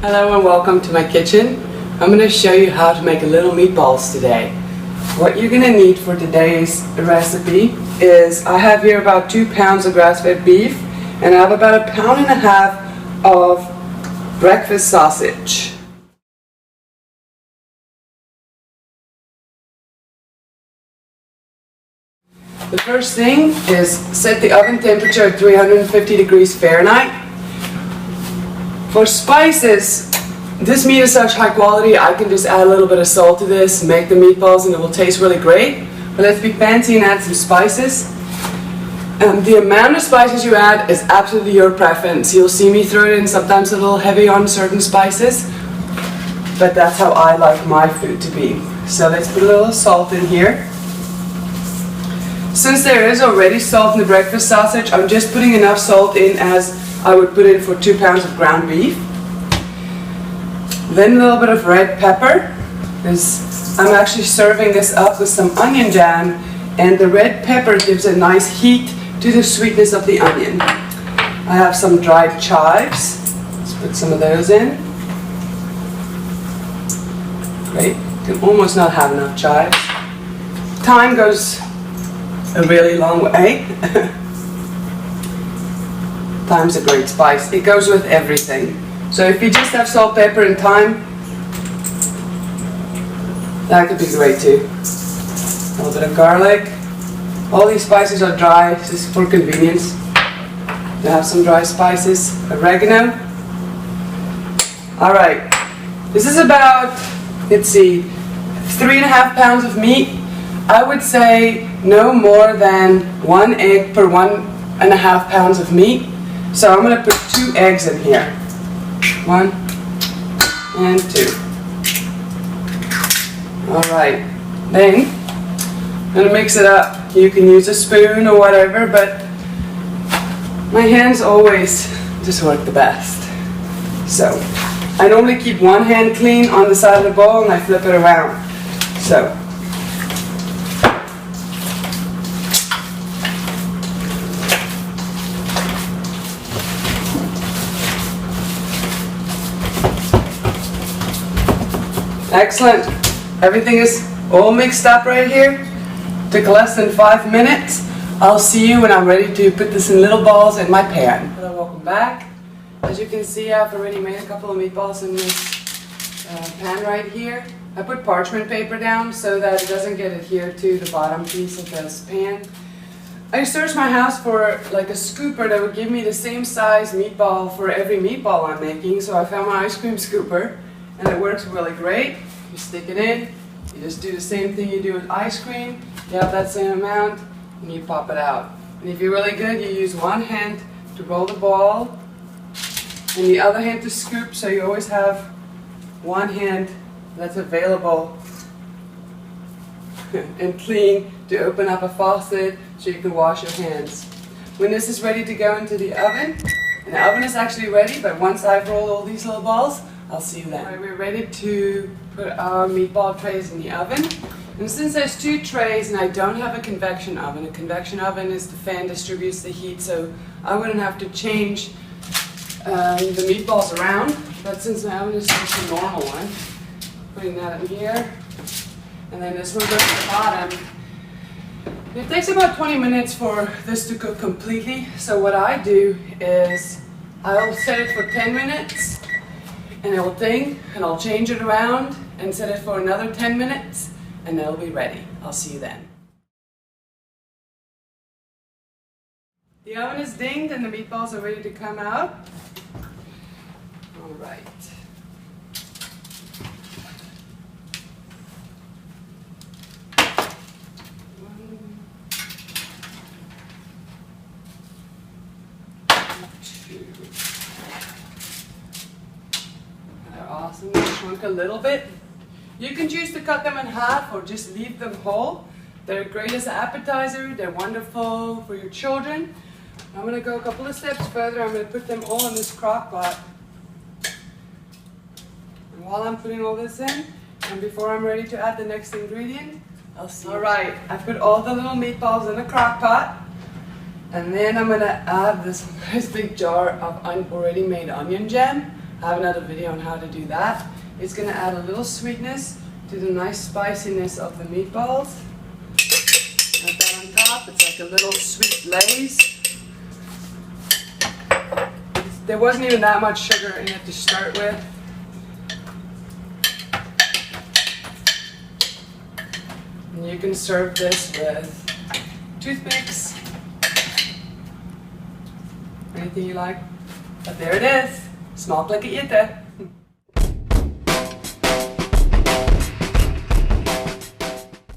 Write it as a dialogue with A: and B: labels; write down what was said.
A: Hello and welcome to my kitchen. I'm going to show you how to make little meatballs today. What you're going to need for today's recipe is I have here about 2 pounds of grass-fed beef and I have about 1.5 pounds of breakfast sausage. The first thing is set the oven temperature at 350 degrees Fahrenheit. For spices, this meat is such high quality, I can just add a little bit of salt to this, make the meatballs, and it will taste really great. But let's be fancy and add some spices. The amount of spices you add is absolutely your preference. You'll see me throw it in sometimes a little heavy on certain spices, but that's how I like my food to be. So let's put a little salt in here. Since there is already salt in the breakfast sausage, I'm just putting enough salt in as I would put in for 2 pounds of ground beef. Then a little bit of red pepper, because I'm actually serving this up with some onion jam, and the red pepper gives a nice heat to the sweetness of the onion. I have some dried chives. Let's put some of those in. Great, you can almost not have enough chives. Thyme goes a really long way. Thyme's a great spice. It goes with everything. So if you just have salt, pepper, and thyme, that could be great too. A little bit of garlic. All these spices are dry, just for convenience. You have some dry spices. Oregano. Alright. This is about, let's see, 3.5 pounds of meat. I would say no more than 1 egg per 1.5 pounds of meat. So I'm going to put 2 eggs in here. 1 and 2. Alright, then I'm going to mix it up. You can use a spoon or whatever, but my hands always just work the best. So I normally keep one hand clean on the side of the bowl and I flip it around. So excellent. Everything is all mixed up right here. Took less than 5 minutes. I'll see you when I'm ready to put this in little balls in my pan. Hello, welcome back. As you can see, I've already made a couple of meatballs in this pan right here. I put parchment paper down so that it doesn't get adhered to the bottom piece of this pan. I searched my house for like a scooper that would give me the same size meatball for every meatball I'm making, so I found my ice cream scooper. And it works really great. You stick it in, you just do the same thing you do with ice cream, you have that same amount, and you pop it out. And if you're really good, you use one hand to roll the ball, and the other hand to scoop, so you always have one hand that's available and clean to open up a faucet so you can wash your hands. When this is ready to go into the oven, and the oven is actually ready, but once I've rolled all these little balls, I'll see you then. Alright, we're ready to put our meatball trays in the oven. And since there's 2 trays and I don't have a convection oven is the fan distributes the heat, so I wouldn't have to change the meatballs around. But since my oven is just a normal one, putting that in here, and then this one goes to the bottom. It takes about 20 minutes for this to cook completely, so what I do is I'll set it for 10 minutes, and it will ding, and I'll change it around and set it for another 10 minutes, and it'll be ready. I'll see you then. The oven is dinged and the meatballs are ready to come out. All right. Awesome, they shrunk a little bit. You can choose to cut them in half or just leave them whole. They're great as an appetizer, they're wonderful for your children. I'm going to go a couple of steps further. I'm going to put them all in this crock pot. And while I'm putting all this in, and before I'm ready to add the next ingredient, I'll see you. Alright, I put all the little meatballs in the crock pot. And then I'm going to add this nice big jar of already made onion jam. I have another video on how to do that. It's going to add a little sweetness to the nice spiciness of the meatballs. Add that on top. It's like a little sweet glaze. There wasn't even that much sugar in it to start with. And you can serve this with toothpicks, anything you like. But there it is, smakelijk eten.